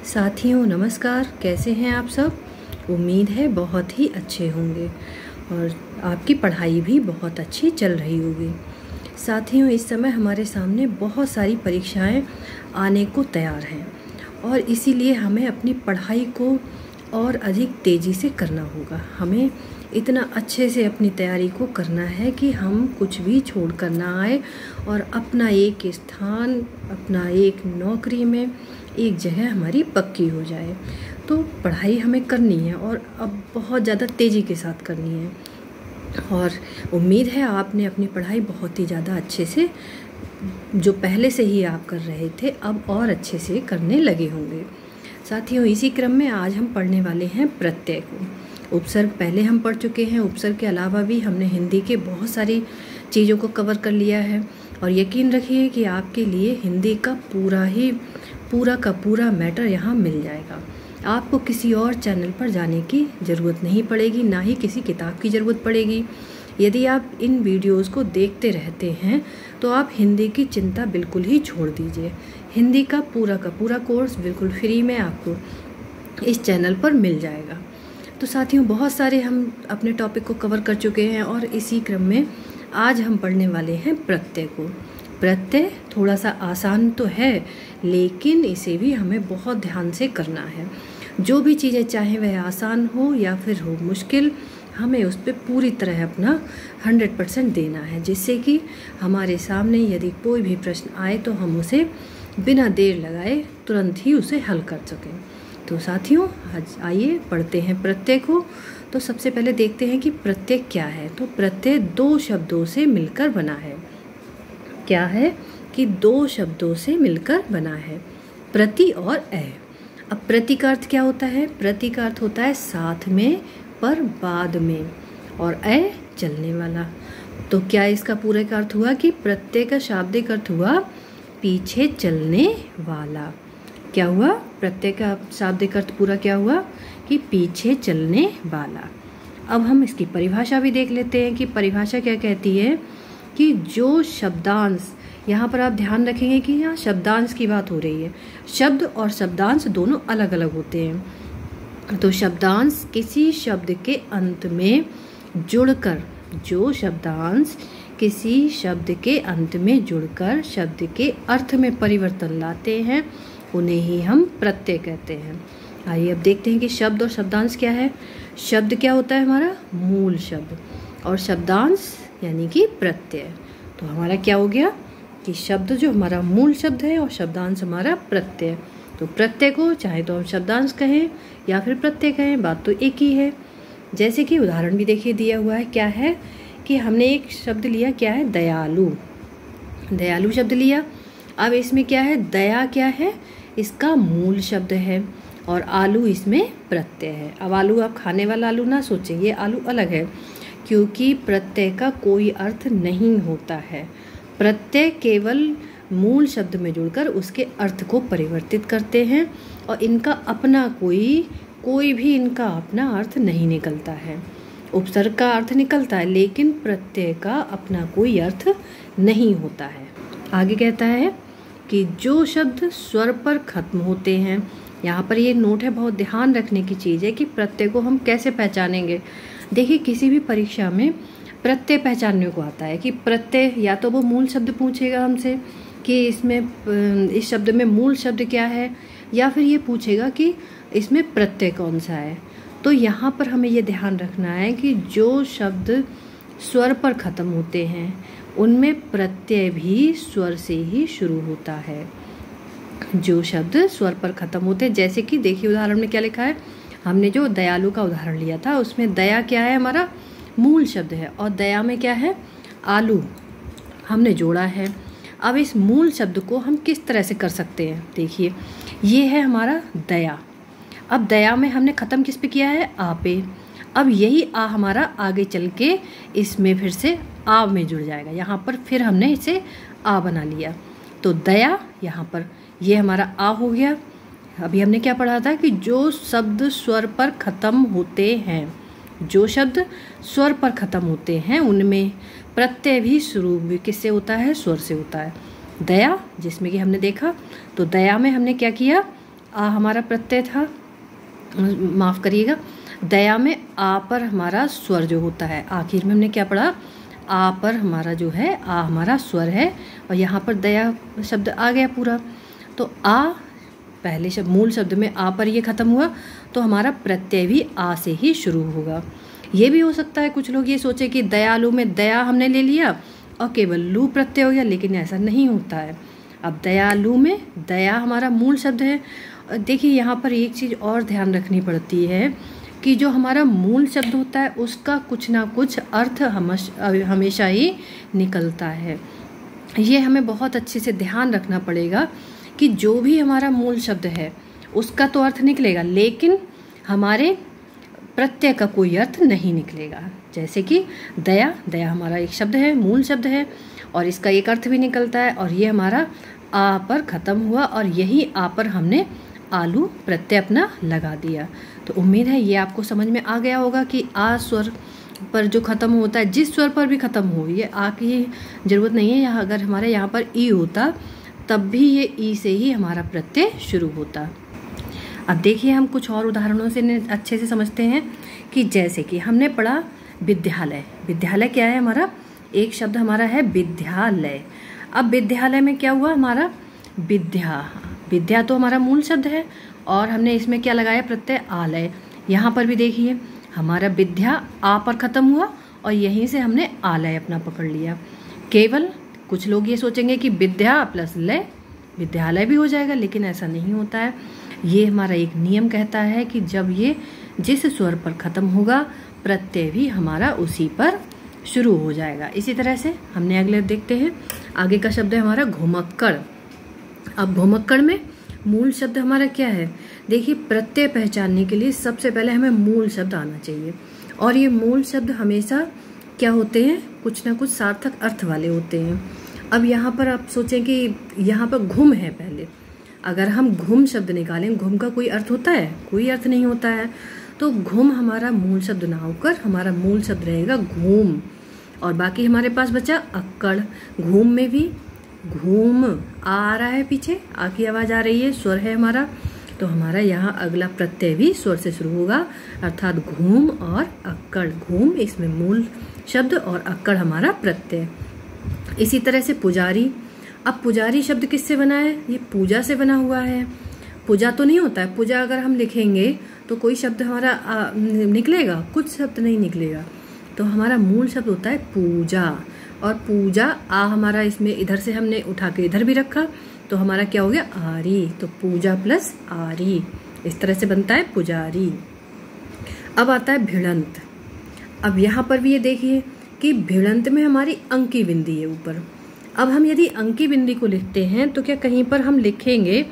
साथियों नमस्कार, कैसे हैं आप सब। उम्मीद है बहुत ही अच्छे होंगे और आपकी पढ़ाई भी बहुत अच्छी चल रही होगी। साथियों इस समय हमारे सामने बहुत सारी परीक्षाएं आने को तैयार हैं और इसीलिए हमें अपनी पढ़ाई को और अधिक तेज़ी से करना होगा। हमें इतना अच्छे से अपनी तैयारी को करना है कि हम कुछ भी छोड़ कर ना आए और अपना एक स्थान, अपना एक नौकरी में एक जगह हमारी पक्की हो जाए। तो पढ़ाई हमें करनी है और अब बहुत ज़्यादा तेज़ी के साथ करनी है और उम्मीद है आपने अपनी पढ़ाई बहुत ही ज़्यादा अच्छे से, जो पहले से ही आप कर रहे थे, अब और अच्छे से करने लगे होंगे। साथियों इसी क्रम में आज हम पढ़ने वाले हैं प्रत्यय को। उपसर्ग पहले हम पढ़ चुके हैं। उपसर्ग के अलावा भी हमने हिंदी के बहुत सारी चीज़ों को कवर कर लिया है और यकीन रखिए कि आपके लिए हिंदी का पूरा का पूरा मैटर यहाँ मिल जाएगा। आपको किसी और चैनल पर जाने की ज़रूरत नहीं पड़ेगी, ना ही किसी किताब की ज़रूरत पड़ेगी। यदि आप इन वीडियोस को देखते रहते हैं तो आप हिंदी की चिंता बिल्कुल ही छोड़ दीजिए। हिंदी का पूरा कोर्स बिल्कुल फ्री में आपको इस चैनल पर मिल जाएगा। तो साथियों बहुत सारे हम अपने टॉपिक को कवर कर चुके हैं और इसी क्रम में आज हम पढ़ने वाले हैं प्रत्यय को। प्रत्यय थोड़ा सा आसान तो है, लेकिन इसे भी हमें बहुत ध्यान से करना है। जो भी चीज़ें चाहे वह आसान हो या फिर हो मुश्किल, हमें उस पर पूरी तरह अपना 100% देना है, जिससे कि हमारे सामने यदि कोई भी प्रश्न आए तो हम उसे बिना देर लगाए तुरंत ही उसे हल कर सकें। तो साथियों आज आइए पढ़ते हैं प्रत्यय को। तो सबसे पहले देखते हैं कि प्रत्यय क्या है। तो प्रत्यय दो शब्दों से मिलकर बना है। क्या है कि दो शब्दों से मिलकर बना है, प्रति और अ। अब प्रति का अर्थ क्या होता है? प्रति का अर्थ होता है साथ में पर बाद में, और अ चलने वाला। तो क्या इसका पूरे का अर्थ हुआ कि प्रत्यय का शाब्दिक अर्थ हुआ पीछे चलने वाला। क्या हुआ? प्रत्यय का शाब्दिक अर्थ पूरा क्या हुआ कि पीछे चलने वाला। अब हम इसकी परिभाषा भी देख लेते हैं कि परिभाषा क्या कहती है कि जो शब्दांश, यहाँ पर आप ध्यान रखेंगे कि यहाँ शब्दांश की बात हो रही है। शब्द और शब्दांश दोनों अलग अलग होते हैं। तो शब्दांश किसी शब्द के अंत में जुड़कर, जो शब्दांश किसी शब्द के अंत में जुड़कर शब्द के अर्थ में परिवर्तन लाते हैं, उन्हें ही हम प्रत्यय कहते हैं। आइए अब देखते हैं कि शब्द और शब्दांश क्या है। शब्द क्या होता है? हमारा मूल शब्द, और शब्दांश यानी कि प्रत्यय। तो हमारा क्या हो गया कि शब्द जो हमारा मूल शब्द है और शब्दांश हमारा प्रत्यय। तो प्रत्यय को चाहे तो हम शब्दांश कहें या फिर प्रत्यय कहें, बात तो एक ही है। जैसे कि उदाहरण भी देखिए दिया हुआ है। क्या है कि हमने एक शब्द लिया, क्या है? दयालु। दयालु शब्द लिया। अब इसमें क्या है? दया क्या है? इसका मूल शब्द है और आलू इसमें प्रत्यय है। अब आलू आप खाने वाला आलू ना सोचें, ये आलू अलग है, क्योंकि प्रत्यय का कोई अर्थ नहीं होता है। प्रत्यय केवल मूल शब्द में जुड़कर उसके अर्थ को परिवर्तित करते हैं और इनका अपना कोई भी इनका अपना अर्थ नहीं निकलता है। उपसर्ग का अर्थ निकलता है, लेकिन प्रत्यय का अपना कोई अर्थ नहीं होता है। आगे कहता है कि जो शब्द स्वर पर खत्म होते हैं, यहाँ पर ये नोट है, बहुत ध्यान रखने की चीज़ है कि प्रत्यय को हम कैसे पहचानेंगे। देखिए किसी भी परीक्षा में प्रत्यय पहचानने को आता है कि प्रत्यय, या तो वो मूल शब्द पूछेगा हमसे कि इसमें इस शब्द में मूल शब्द क्या है, या फिर ये पूछेगा कि इसमें प्रत्यय कौन सा है। तो यहाँ पर हमें ये ध्यान रखना है कि जो शब्द स्वर पर खत्म होते हैं उनमें प्रत्यय भी स्वर से ही शुरू होता है। जो शब्द स्वर पर खत्म होते हैं, जैसे कि देखिए उदाहरण में क्या लिखा है। हमने जो दयालु का उदाहरण लिया था उसमें दया क्या है? हमारा मूल शब्द है, और दया में क्या है? आलू हमने जोड़ा है। अब इस मूल शब्द को हम किस तरह से कर सकते हैं? देखिए ये है हमारा दया। अब दया में हमने ख़त्म किस पे किया है? आ पे। अब यही आ हमारा आगे चल के इसमें फिर से आ में जुड़ जाएगा। यहाँ पर फिर हमने इसे आ बना लिया, तो दया यहाँ पर ये हमारा आ हो गया। अभी हमने क्या पढ़ा था कि जो शब्द स्वर पर ख़त्म होते हैं, जो शब्द स्वर पर ख़त्म होते हैं उनमें प्रत्यय भी शुरू भी किससे होता है? स्वर से होता है। दया जिसमें कि हमने देखा, तो दया में हमने क्या किया? आ हमारा प्रत्यय था, माफ़ करिएगा, दया में आ पर हमारा स्वर जो होता है, आखिर में हमने क्या पढ़ा, आ पर हमारा जो है आ हमारा स्वर है और यहाँ पर दया शब्द आ गया पूरा। तो आ पहले शब्द, मूल शब्द में आ पर ये ख़त्म हुआ तो हमारा प्रत्यय भी आ से ही शुरू होगा। ये भी हो सकता है कुछ लोग ये सोचे कि दयालु में दया हमने ले लिया और केवल लू प्रत्यय हो गया, लेकिन ऐसा नहीं होता है। अब दयालु में दया हमारा मूल शब्द है। देखिए यहाँ पर एक चीज़ और ध्यान रखनी पड़ती है कि जो हमारा मूल शब्द होता है उसका कुछ ना कुछ अर्थ हमेशा ही निकलता है। ये हमें बहुत अच्छे से ध्यान रखना पड़ेगा कि जो भी हमारा मूल शब्द है उसका तो अर्थ निकलेगा, लेकिन हमारे प्रत्यय का कोई अर्थ नहीं निकलेगा। जैसे कि दया, दया हमारा एक शब्द है, मूल शब्द है और इसका एक अर्थ भी निकलता है और ये हमारा आ पर ख़त्म हुआ और यही आ पर हमने आलू प्रत्यय अपना लगा दिया। तो उम्मीद है ये आपको समझ में आ गया होगा कि आ स्वर पर जो ख़त्म होता है, जिस स्वर पर भी ख़त्म हो, ये आ की ज़रूरत नहीं है। यहाँ अगर हमारे यहाँ पर ई होता तब भी ये ई से ही हमारा प्रत्यय शुरू होता। अब देखिए हम कुछ और उदाहरणों से अच्छे से समझते हैं कि जैसे कि हमने पढ़ा विद्यालय। विद्यालय क्या है हमारा, एक शब्द हमारा है विद्यालय। अब विद्यालय में क्या हुआ हमारा, विद्या, विद्या तो हमारा मूल शब्द है और हमने इसमें क्या लगाया, प्रत्यय आलय। यहाँ पर भी देखिए हमारा विद्या आ पर ख़त्म हुआ और यहीं से हमने आलय अपना पकड़ लिया। केवल कुछ लोग ये सोचेंगे कि विद्या प्लस लय विद्यालय भी हो जाएगा, लेकिन ऐसा नहीं होता है। ये हमारा एक नियम कहता है कि जब ये जिस स्वर पर ख़त्म होगा प्रत्यय भी हमारा उसी पर शुरू हो जाएगा। इसी तरह से हमने अगले देखते हैं, आगे का शब्द है हमारा घुमक्कड़। अब घुमक्कड़ में मूल शब्द हमारा क्या है, देखिए प्रत्यय पहचानने के लिए सबसे पहले हमें मूल शब्द आना चाहिए और ये मूल शब्द हमेशा क्या होते हैं, कुछ ना कुछ सार्थक अर्थ वाले होते हैं। अब यहाँ पर आप सोचें कि यहाँ पर घुम है, पहले अगर हम घुम शब्द निकालें, घुम का कोई अर्थ होता है, कोई अर्थ नहीं होता है। तो घुम हमारा मूल शब्द ना होकर हमारा मूल शब्द रहेगा घूम और बाकी हमारे पास बचा अक्कड़। घूम में भी घूम आ रहा है, पीछे आ की आवाज़ आ रही है, स्वर है हमारा, तो हमारा यहाँ अगला प्रत्यय भी स्वर से शुरू होगा, अर्थात घूम और अक्कड़। घूम इसमें मूल शब्द और अक्कड़ हमारा प्रत्यय। इसी तरह से पुजारी। अब पुजारी शब्द किससे बना है, ये पूजा से बना हुआ है। पूजा तो नहीं होता है, पूजा अगर हम लिखेंगे तो कोई शब्द हमारा निकलेगा, कुछ शब्द नहीं निकलेगा। तो हमारा मूल शब्द होता है पूजा और पूजा आ हमारा इसमें इधर से हमने उठा के इधर भी रखा तो हमारा क्या हो गया, आरी। तो पूजा प्लस आरी, इस तरह से बनता है पुजारी। अब आता है भिड़ंत। अब यहाँ पर भी ये देखिए कि भिड़ंत में हमारी अंकी बिंदी है ऊपर। अब हम यदि अंकी बिंदी को लिखते हैं तो क्या कहीं पर हम लिखेंगे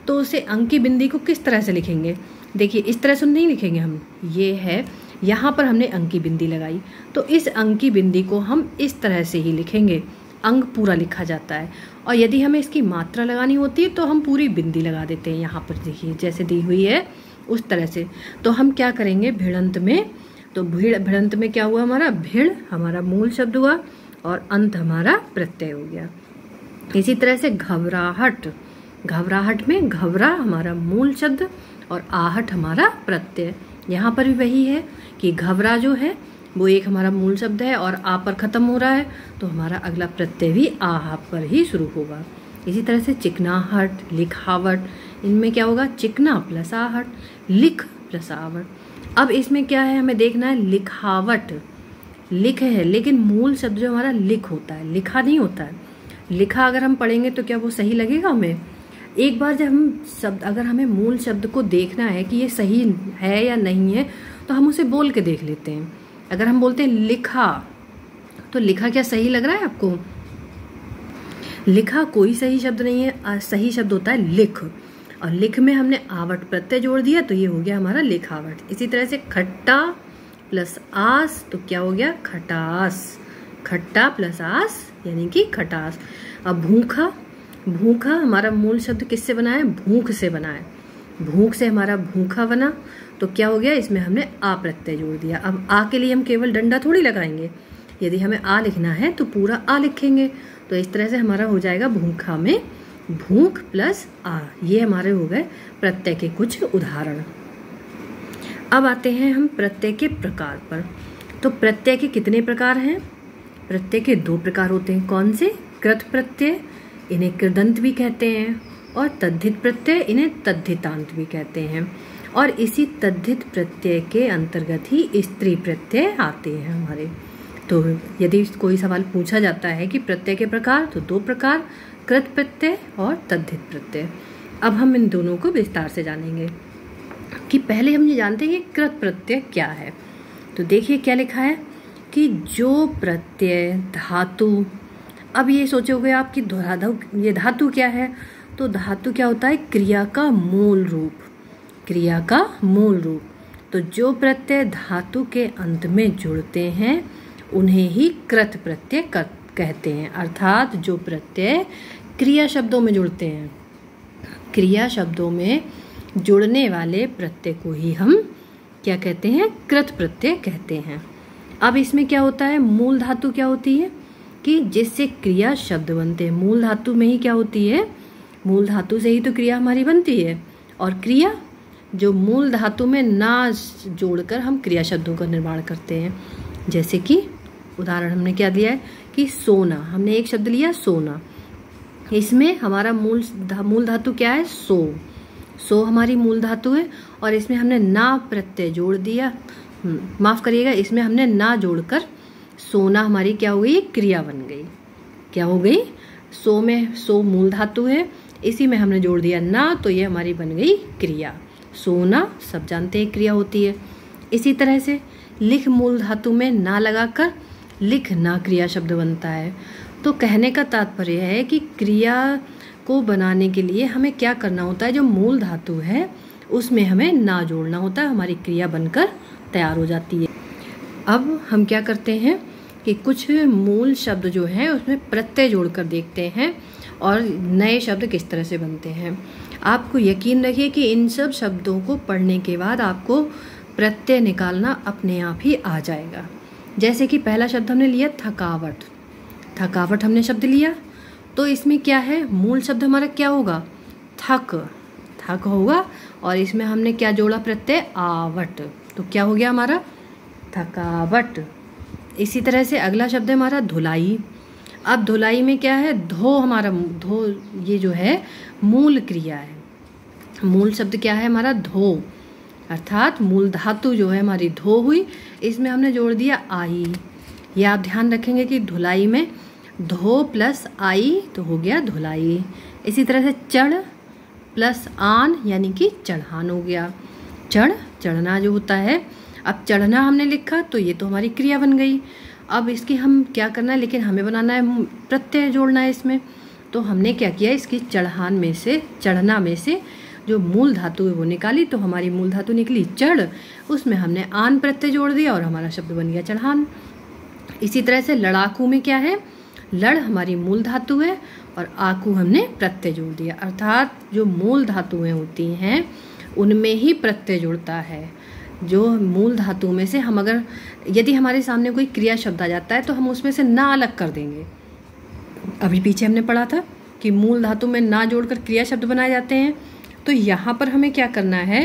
तो उसे अंकी बिंदी को किस तरह से लिखेंगे, देखिए इस तरह से नहीं लिखेंगे हम, ये है यहाँ पर हमने अंकी बिंदी लगाई तो इस अंकी बिंदी को हम इस तरह से ही लिखेंगे, अंग पूरा लिखा जाता है। और यदि हमें इसकी मात्रा लगानी होती है तो हम पूरी बिंदी लगा देते हैं, यहाँ पर देखिए जैसे दी हुई है उस तरह से। तो हम क्या करेंगे भिड़ंत में, तो भिड़ंत में क्या हुआ हमारा, भिड़ हमारा मूल शब्द हुआ और अंत हमारा प्रत्यय हो गया। इसी तरह से घबराहट। घबराहट में घबरा हमारा मूल शब्द और आहट हमारा प्रत्यय। यहाँ पर भी वही है कि घबरा जो है वो एक हमारा मूल शब्द है और आ पर ख़त्म हो रहा है तो हमारा अगला प्रत्यय भी आहा पर ही शुरू होगा। इसी तरह से चिकनाहट, लिखावट, इनमें क्या होगा, चिकना प्लस आहट, लिख प्लस आवट। अब इसमें क्या है हमें देखना है, लिखावट लिख है लेकिन मूल शब्द जो हमारा लिख होता है, लिखा नहीं होता है। लिखा अगर हम पढ़ेंगे तो क्या वो सही लगेगा हमें, एक बार जब हम शब्द, अगर हमें मूल शब्द को देखना है कि ये सही है या नहीं है तो हम उसे बोल के देख लेते हैं। अगर हम बोलते हैं लिखा तो लिखा क्या सही लग रहा है आपको, लिखा कोई सही शब्द नहीं है, सही शब्द होता है लिख और लिख में हमने आवट प्रत्यय जोड़ दिया तो ये हो गया हमारा लिखावट। इसी तरह से खट्टा प्लस आस तो क्या हो गया, खटास। खट्टा प्लस आस यानी कि खटास। अब भूखा, भूखा हमारा मूल शब्द किससे बना है, भूख से बना है। भूख से हमारा भूखा बना तो क्या हो गया, इसमें हमने आ प्रत्यय जोड़ दिया। अब आ के लिए हम केवल डंडा थोड़ी लगाएंगे, यदि हमें आ लिखना है तो पूरा आ लिखेंगे। तो इस तरह से हमारा हो जाएगा भूखा में भूख प्लस आ। ये हमारे हो गए प्रत्यय के कुछ उदाहरण। अब आते हैं हम प्रत्यय के प्रकार पर। तो प्रत्यय के कितने प्रकार हैं? प्रत्यय के 2 प्रकार होते हैं। कौन से? कृत प्रत्यय, इन्हें कृदंत भी कहते हैं, और तद्धित प्रत्यय, इन्हें तद्धितांत भी कहते हैं। और इसी तद्धित प्रत्यय के अंतर्गत ही स्त्री प्रत्यय आते हैं हमारे। तो यदि कोई सवाल पूछा जाता है कि प्रत्यय के प्रकार, तो 2 प्रकार, कृत प्रत्यय और तद्धित प्रत्यय। अब हम इन दोनों को विस्तार से जानेंगे कि पहले हम ये जानते हैं कि कृत प्रत्यय क्या है। तो देखिए क्या लिखा है कि जो प्रत्यय धातु, अब ये सोचोगे आप कि ये धातु क्या है? तो धातु क्या होता है? क्रिया का मूल रूप, क्रिया का मूल रूप। तो जो प्रत्यय धातु के अंत में जुड़ते हैं उन्हें ही कृत प्रत्यय कहते हैं। अर्थात जो प्रत्यय क्रिया शब्दों में जुड़ते हैं, क्रिया शब्दों में जुड़ने वाले प्रत्यय को ही हम क्या कहते हैं? कृत प्रत्यय कहते हैं। अब इसमें क्या होता है? मूल धातु क्या होती है कि जिससे क्रिया शब्द बनते हैं। मूल धातु में ही क्या होती है? मूल धातु से ही तो क्रिया हमारी बनती है। और क्रिया जो मूल धातु में ना जोड़कर हम क्रिया शब्दों का निर्माण करते हैं। जैसे कि उदाहरण हमने क्या दिया है कि सोना, हमने एक शब्द लिया सोना, इसमें हमारा मूल धातु क्या है? सो हमारी मूल धातु है, और इसमें हमने ना प्रत्यय जोड़ दिया, माफ करिएगा, इसमें हमने ना जोड़कर सोना हमारी क्या हो गई? क्रिया बन गई। क्या हो गई? सो मूल धातु है, इसी में हमने जोड़ दिया ना, तो ये हमारी बन गई क्रिया। सोना सब जानते हैं क्रिया होती है। इसी तरह से लिख मूल धातु में ना लगाकर लिख ना क्रिया शब्द बनता है। तो कहने का तात्पर्य है कि क्रिया को बनाने के लिए हमें क्या करना होता है? जो मूल धातु है उसमें हमें ना जोड़ना होता है, हमारी क्रिया बनकर तैयार हो जाती है। अब हम क्या करते हैं कि कुछ मूल शब्द जो हैं उसमें प्रत्यय जोड़कर देखते हैं और नए शब्द किस तरह से बनते हैं। आपको यकीन रखिए कि इन सब शब्दों को पढ़ने के बाद आपको प्रत्यय निकालना अपने आप ही आ जाएगा। जैसे कि पहला शब्द हमने लिया थकावट, थकावट हमने शब्द लिया, तो इसमें क्या है? मूल शब्द हमारा क्या होगा? थक होगा, और इसमें हमने क्या जोड़ा? प्रत्यय आवट, तो क्या हो गया हमारा? थकावट। इसी तरह से अगला शब्द है हमारा धुलाई। अब धुलाई में क्या है? हमारा धो, ये जो है मूल क्रिया है। मूल शब्द क्या है हमारा? धो, अर्थात मूल धातु जो है हमारी धो हुई, इसमें हमने जोड़ दिया आई। ये आप ध्यान रखेंगे कि धुलाई में धो प्लस आई तो हो गया धुलाई। इसी तरह से चढ़ प्लस आन यानी कि चढ़ान हो गया। चढ़ना जो होता है, अब चढ़ना हमने लिखा तो ये तो हमारी क्रिया बन गई। अब इसकी हम क्या करना है, लेकिन हमें बनाना है प्रत्यय जोड़ना है इसमें। तो हमने क्या किया, इसकी चढ़ना में से जो मूल धातु है वो निकाली, तो हमारी मूल धातु निकली चढ़, उसमें हमने आन प्रत्यय जोड़ दिया और हमारा शब्द बन गया चढ़ान। इसी तरह से लड़ाकू में क्या है? लड़ हमारी मूल धातु है और आकू हमने प्रत्यय जोड़ दिया। अर्थात जो मूल धातुएं होती हैं उनमें ही प्रत्यय जुड़ता है। जो मूल धातु में से हम अगर यदि हमारे सामने कोई क्रिया शब्द आ जाता है तो हम उसमें से ना अलग कर देंगे। अभी पीछे हमने पढ़ा था कि मूल धातु में ना जोड़कर क्रिया शब्द बनाए जाते हैं। तो यहाँ पर हमें क्या करना है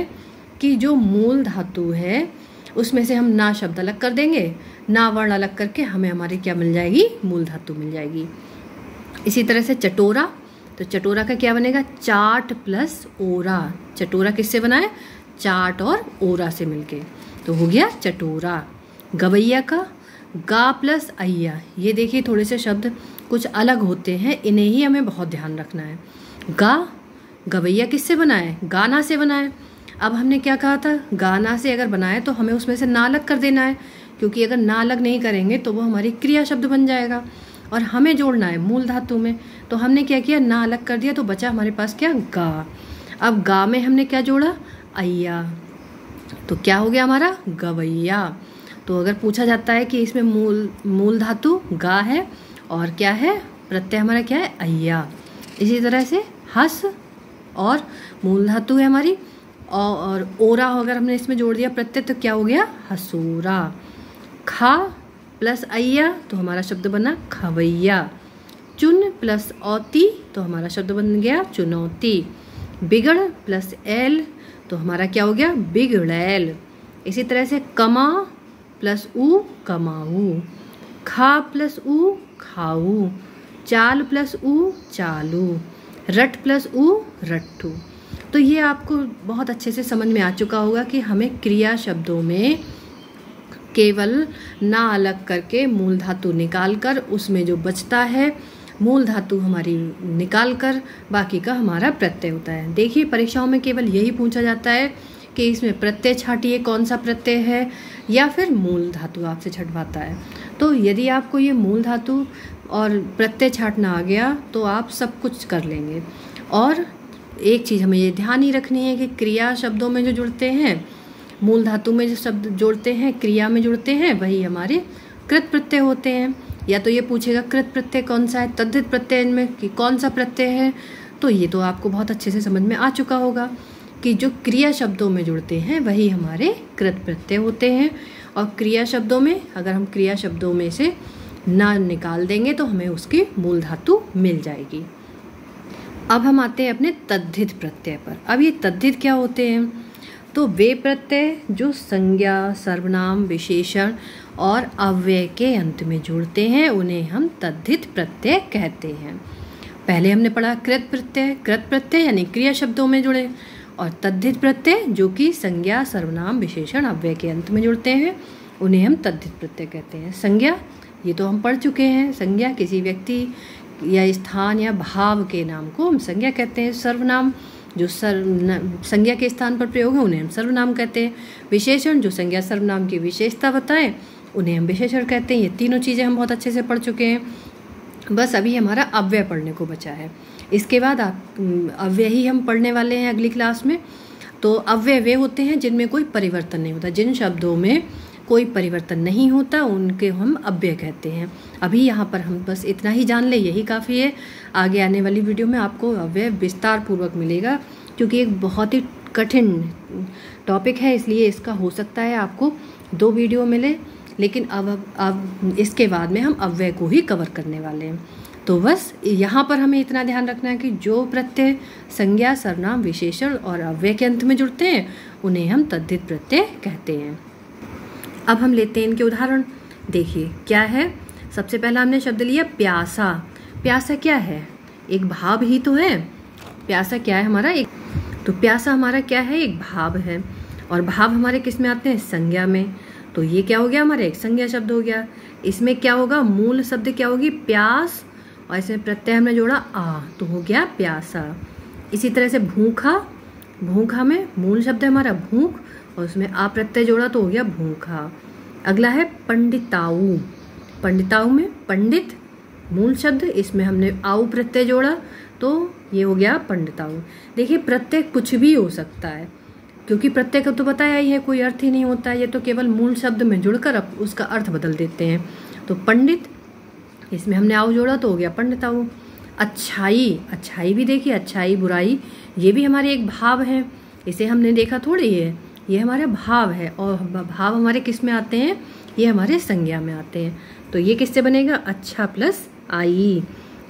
कि जो मूल धातु है उसमें से हम ना शब्द अलग कर देंगे, ना वर्ण अलग करके हमें हमारी क्या मिल जाएगी? मूल धातु मिल जाएगी। इसी तरह से चटोरा, तो चटोरा का क्या बनेगा? चाट प्लस ओरा। चटोरा किससे बना है? चाट और ओरा से मिलके, तो हो गया चटोरा। गवैया का गा प्लस अय्या, ये देखिए थोड़े से शब्द कुछ अलग होते हैं, इन्हें ही हमें बहुत ध्यान रखना है। गवैया किससे बना है? गाना से बना है। अब हमने क्या कहा था? गाना से अगर बनाए तो हमें उसमें से ना अलग कर देना है, क्योंकि अगर ना अलग नहीं करेंगे तो वो हमारी क्रिया शब्द बन जाएगा और हमें जोड़ना है मूल धातु में। तो हमने क्या किया? ना अलग कर दिया, तो बचा हमारे पास क्या? गा। अब गा में हमने क्या जोड़ा? अय्या, तो क्या हो गया हमारा? गवैया। तो अगर पूछा जाता है कि इसमें मूल धातु गा है और क्या है? प्रत्यय हमारा क्या है? अय्या। इसी तरह से हस और मूल धातु है हमारी, और ओरा अगर हमने इसमें जोड़ दिया प्रत्यय तो क्या हो गया? हसूरा। खा प्लस अय्या तो हमारा शब्द बना खवैया। चुन प्लस औती तो हमारा शब्द बन गया चुनौती। बिगड़ प्लस एल तो हमारा क्या हो गया बिगड़ैल। इसी तरह से कमा प्लस ऊ कमाऊ। खा प्लस ऊ खाऊ। चाल प्लस ऊ चालू। रट प्लस ऊ रट्टू। तो ये आपको बहुत अच्छे से समझ में आ चुका होगा कि हमें क्रिया शब्दों में केवल ना अलग करके मूल धातु निकाल कर उसमें जो बचता है मूल धातु हमारी निकाल कर बाकी का हमारा प्रत्यय होता है। देखिए परीक्षाओं में केवल यही पूछा जाता है कि इसमें प्रत्यय छाटिए कौन सा प्रत्यय है या फिर मूल धातु आपसे छंटवाता है। तो यदि आपको ये मूल धातु और प्रत्यय छाटना आ गया तो आप सब कुछ कर लेंगे। और एक चीज़ हमें ये ध्यान ही रखनी है कि क्रिया शब्दों में जो जुड़ते हैं मूल धातु में जो शब्द जोड़ते हैं क्रिया में जुड़ते हैं वही हमारे कृत प्रत्यय होते हैं। या तो ये पूछेगा कृत प्रत्यय कौन सा है, तद्धित प्रत्यय में कि कौन सा प्रत्यय है। तो ये तो आपको बहुत अच्छे से समझ में आ चुका होगा कि जो क्रिया शब्दों में जुड़ते हैं वही हमारे कृत प्रत्यय होते हैं। और क्रिया शब्दों में अगर हम क्रिया शब्दों में से ना निकाल देंगे तो हमें उसकी मूल धातु मिल जाएगी। अब हम आते हैं अपने तद्धित प्रत्यय पर। अब ये तद्धित क्या होते हैं? तो वे प्रत्यय जो संज्ञा सर्वनाम विशेषण और अव्यय के अंत में जुड़ते हैं उन्हें हम तद्धित प्रत्यय कहते हैं। पहले हमने पढ़ा कृत प्रत्यय यानी क्रिया शब्दों में जुड़े, और तद्धित प्रत्यय जो कि संज्ञा सर्वनाम विशेषण अव्यय के अंत में जुड़ते हैं उन्हें हम तद्धित प्रत्यय कहते हैं। संज्ञा ये तो हम पढ़ चुके हैं, संज्ञा किसी व्यक्ति या स्थान या भाव के नाम को हम संज्ञा कहते हैं। सर्वनाम जो संज्ञा के स्थान पर प्रयोग है उन्हें हम सर्वनाम कहते हैं। विशेषण जो संज्ञा सर्वनाम की विशेषता बताएं उन्हें हम विशेषण कहते हैं। ये तीनों चीज़ें हम बहुत अच्छे से पढ़ चुके हैं। बस अभी हमारा अव्यय पढ़ने को बचा है। इसके बाद अव्यय ही हम पढ़ने वाले हैं अगली क्लास में। तो अव्यय वे होते हैं जिनमें कोई परिवर्तन नहीं होता, जिन शब्दों में कोई परिवर्तन नहीं होता उनके हम अव्यय कहते हैं। अभी यहाँ पर हम बस इतना ही जान ले, यही काफ़ी है। आगे आने वाली वीडियो में आपको अव्यय विस्तार पूर्वक मिलेगा, क्योंकि एक बहुत ही कठिन टॉपिक है, इसलिए इसका हो सकता है आपको 2 वीडियो मिले। लेकिन अब इसके बाद में हम अव्यय को ही कवर करने वाले हैं। तो बस यहाँ पर हमें इतना ध्यान रखना है कि जो प्रत्यय संज्ञा सर्वनाम विशेषण और अव्यय के अंत में जुड़ते हैं उन्हें हम तद्धित प्रत्यय कहते हैं। अब हम लेते हैं इनके उदाहरण। देखिए क्या है, सबसे पहला हमने शब्द लिया प्यासा। प्यासा क्या है? एक भाव ही तो है। प्यासा क्या है हमारा? एक तो प्यासा हमारा क्या है? एक भाव है। और भाव हमारे किस में आते हैं? संज्ञा में। तो ये क्या हो गया हमारा? एक संज्ञा शब्द हो गया। इसमें क्या होगा? मूल शब्द क्या होगी? प्यास, और इसमें प्रत्यय हमने जोड़ा आ तो हो गया प्यासा। इसी तरह से भूखा, भूखा में मूल शब्द है हमारा भूख और उसमें आ प्रत्यय जोड़ा तो हो गया भूखा। अगला है पंडिताऊ। पंडिताऊ में पंडित मूल शब्द, इसमें हमने आऊ प्रत्यय जोड़ा तो ये हो गया पंडिताऊ। देखिए प्रत्यय कुछ भी हो सकता है, क्योंकि प्रत्यय का तो बताया ही है कोई अर्थ ही नहीं होता है, ये तो केवल मूल शब्द में जुड़कर अब उसका अर्थ बदल देते हैं। तो पंडित, इसमें हमने आऊ जोड़ा तो हो गया पंडिताऊ। अच्छाई, अच्छाई भी देखिए, अच्छाई बुराई ये भी हमारे एक भाव है, इसे हमने देखा थोड़ी है, ये हमारे भाव है। और भाव हमारे किस में आते हैं? ये हमारे संज्ञा में आते हैं। तो ये किससे बनेगा? अच्छा प्लस आई।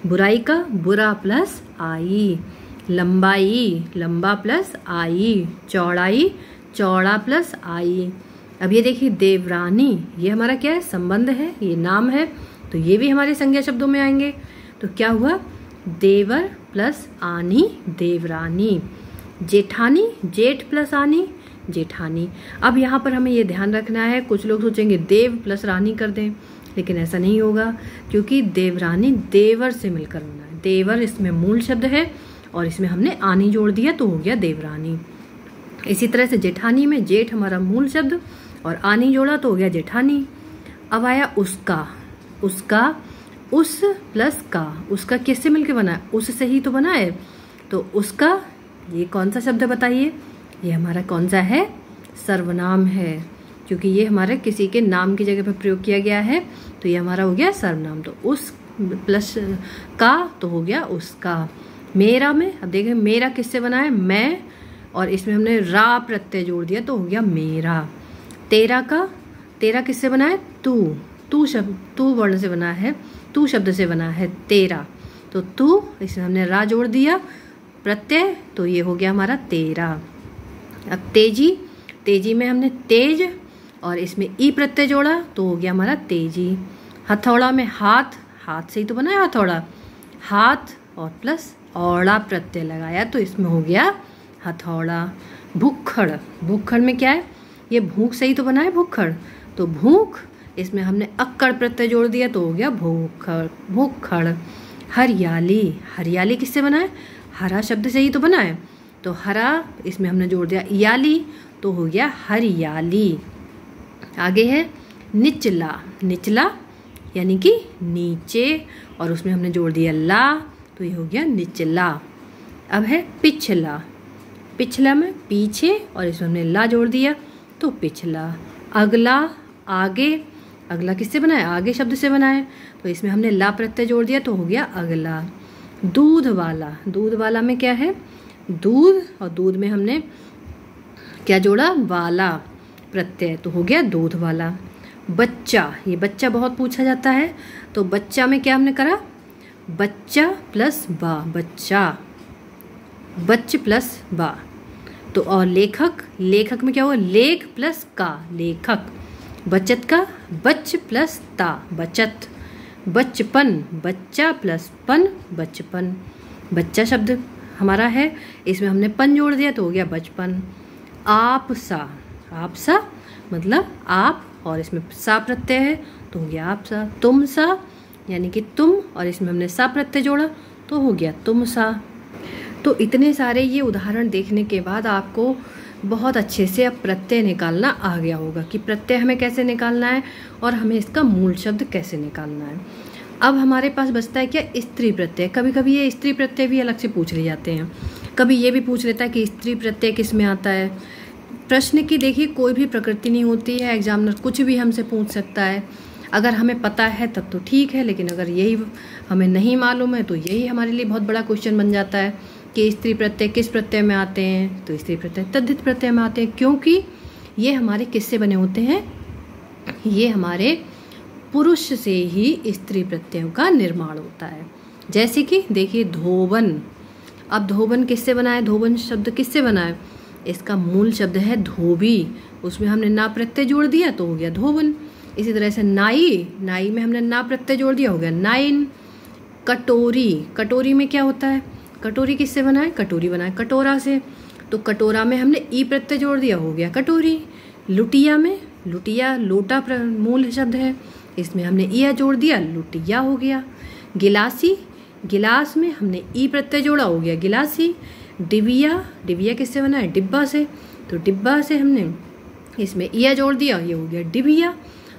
बुराई का बुरा प्लस आई। लंबाई लंबा प्लस आई। चौड़ाई चौड़ा प्लस आई। अब ये देखिए देवरानी, ये हमारा क्या है? संबंध है, ये नाम है, तो ये भी हमारे संज्ञा शब्दों में आएंगे। तो क्या हुआ? देवर प्लस आनी देवरानी। जेठानी, जेठ प्लस आनी जेठानी। अब यहाँ पर हमें ये ध्यान रखना है, कुछ लोग सोचेंगे देव प्लस रानी कर दें, लेकिन ऐसा नहीं होगा, क्योंकि देवरानी देवर से मिलकर होना है। देवर इसमें मूल शब्द है और इसमें हमने आनी जोड़ दिया तो हो गया देवरानी। इसी तरह से जेठानी में जेठ हमारा मूल शब्द और आनी जोड़ा तो हो गया जेठानी। अब आया उसका। उसका, उस प्लस का, उसका किससे मिलकर बना है? उस से ही तो बना है। तो उसका ये कौन सा शब्द बताइए? ये हमारा कौन सा है? सर्वनाम है, क्योंकि ये हमारे किसी के नाम की जगह पर प्रयोग किया गया है, तो ये हमारा हो गया सर्वनाम। तो उस प्लस का तो हो गया उसका। मेरा में, अब देखें मेरा किससे बना है? मैं, और इसमें हमने रा प्रत्यय जोड़ दिया तो हो गया मेरा। तेरा का, तेरा किससे बना है? तू, तू शब्द, तू वर्ण से बना है, तू शब्द से बना है तेरा, तो तू इसमें हमने रा जोड़ दिया प्रत्यय, तो ये हो गया हमारा तेरा। अब तेजी, तेजी में हमने तेज और इसमें ई प्रत्यय जोड़ा तो हो गया हमारा तेजी। हथौड़ा में हाथ, हाथ से ही तो बना है हथौड़ा, हाथ और प्लस औड़ा प्रत्यय लगाया तो इसमें हो गया हथौड़ा। भुक्खड़, भुक्खड़ में क्या है, ये भूख से ही तो बना है भुक्खड़, तो भूख इसमें हमने अक्कड़ प्रत्यय जोड़ दिया तो हो गया भूखड़, भुक्खड़। हरियाली, हरियाली किससे बना है, हरा शब्द से ही तो बना है, तो हरा इसमें हमने जोड़ दिया याली तो हो गया हरियाली। आगे है निचला, निचला यानी कि नीचे और उसमें हमने जोड़ दिया ला तो ये हो गया निचला। अब है पिछला, पिछला में पीछे और इसमें हमने ला जोड़ दिया तो पिछला। अगला, आगे, अगला किससे बना है, आगे शब्द से बना है, तो इसमें हमने ला प्रत्यय जोड़ दिया तो हो गया अगला। दूध वाला, दूध वाला में क्या है, दूध और दूध में हमने क्या जोड़ा, वाला प्रत्यय तो हो गया दूध वाला। बच्चा, ये बच्चा बहुत पूछा जाता है, तो बच्चा में क्या हमने करा, बच्चा प्लस बा, बच्चा, बच्च प्लस बा। तो और लेखक, लेखक में क्या हुआ, लेख प्लस का, लेखक। बचत का बच प्लस ता, बचत। बचपन, बच्चा प्लस पन, बचपन। बच्चा शब्द हमारा है, इसमें हमने पन जोड़ दिया तो हो गया बचपन। आपसा, आपसा मतलब आप और इसमें सा प्रत्यय है तो हो गया आपसा। तुम सा यानी कि तुम और इसमें हमने सा प्रत्यय जोड़ा तो हो गया तुम सा। तो इतने सारे ये उदाहरण देखने के बाद आपको बहुत अच्छे से अब प्रत्यय निकालना आ गया होगा कि प्रत्यय हमें कैसे निकालना है और हमें इसका मूल शब्द कैसे निकालना है। अब हमारे पास बचता है क्या, स्त्री प्रत्यय। कभी कभी ये स्त्री प्रत्यय भी अलग से पूछ लिए जाते हैं, कभी ये भी पूछ लेता है कि स्त्री प्रत्यय किस में आता है। प्रश्न की देखिए कोई भी प्रकृति नहीं होती है, एग्जामिनर कुछ भी हमसे पूछ सकता है। अगर हमें पता है तब तो ठीक है, लेकिन अगर यही हमें नहीं मालूम है तो यही हमारे लिए बहुत बड़ा क्वेश्चन बन जाता है कि स्त्री प्रत्यय किस प्रत्यय में आते हैं। तो स्त्री प्रत्यय तद्धित प्रत्यय में आते हैं, क्योंकि ये हमारे किससे बने होते हैं, ये हमारे पुरुष से ही स्त्री प्रत्ययों का निर्माण होता है। जैसे कि देखिए धोबन, अब धोबन किससे बना है, धोबन शब्द किससे बना है, इसका मूल शब्द है धोबी, उसमें हमने ना प्रत्यय जोड़ दिया तो हो गया धोबन। इसी तरह से नाई, नाई में हमने ना प्रत्यय जोड़ दिया हो गया नाइन। कटोरी, कटोरी में क्या होता है, कटोरी किससे बना है, कटोरी बना है कटोरा से, तो कटोरा में हमने ई प्रत्यय जोड़ दिया हो गया कटोरी। लुटिया में, लुटिया लोटा मूल शब्द है, इसमें हमने इया जोड़ दिया लुटिया हो गया। गिलासी, गिलास में हमने ई प्रत्यय जोड़ा हो गया गिलासी। डिबिया, डिबिया किससे बना है, डिब्बा से, तो डिब्बा से हमने इसमें इया जोड़ दिया, ये हो गया डिबिया।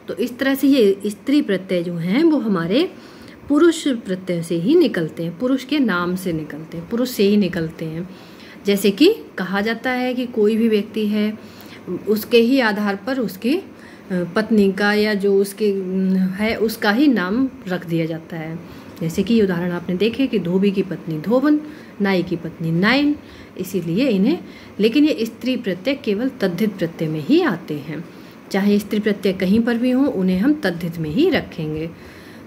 तो इस तरह से ये स्त्री प्रत्यय जो हैं वो हमारे पुरुष प्रत्यय से ही निकलते हैं, पुरुष के नाम से निकलते हैं, पुरुष से ही निकलते हैं। जैसे कि कहा जाता है कि कोई भी व्यक्ति है उसके ही आधार पर उसकी पत्नी का या जो उसके है उसका ही नाम रख दिया जाता है। जैसे कि उदाहरण आपने देखे कि धोबी की पत्नी धोबन, नाई की पत्नी नाइन, इसीलिए इन्हें, लेकिन ये स्त्री प्रत्यय केवल तद्धित प्रत्यय में ही आते हैं। चाहे स्त्री प्रत्यय कहीं पर भी हो उन्हें हम तद्धित में ही रखेंगे।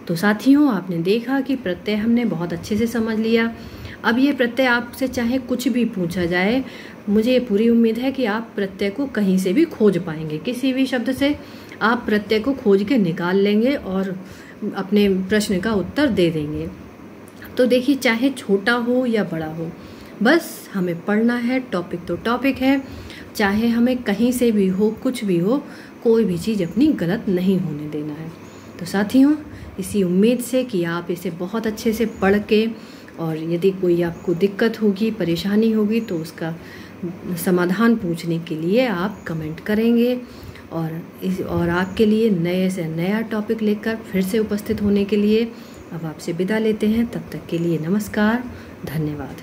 तो साथियों आपने देखा कि प्रत्यय हमने बहुत अच्छे से समझ लिया। अब ये प्रत्यय आपसे चाहे कुछ भी पूछा जाए, मुझे पूरी उम्मीद है कि आप प्रत्यय को कहीं से भी खोज पाएंगे, किसी भी शब्द से आप प्रत्यय को खोज के निकाल लेंगे और अपने प्रश्न का उत्तर दे देंगे। तो देखिए चाहे छोटा हो या बड़ा हो, बस हमें पढ़ना है, टॉपिक तो टॉपिक है, चाहे हमें कहीं से भी हो कुछ भी हो, कोई भी चीज़ अपनी गलत नहीं होने देना है। तो साथियों इसी उम्मीद से कि आप इसे बहुत अच्छे से पढ़ के, और यदि कोई आपको दिक्कत होगी, परेशानी होगी तो उसका समाधान पूछने के लिए आप कमेंट करेंगे, और आपके लिए नए से नया टॉपिक लेकर फिर से उपस्थित होने के लिए अब आपसे विदा लेते हैं। तब तक के लिए नमस्कार, धन्यवाद।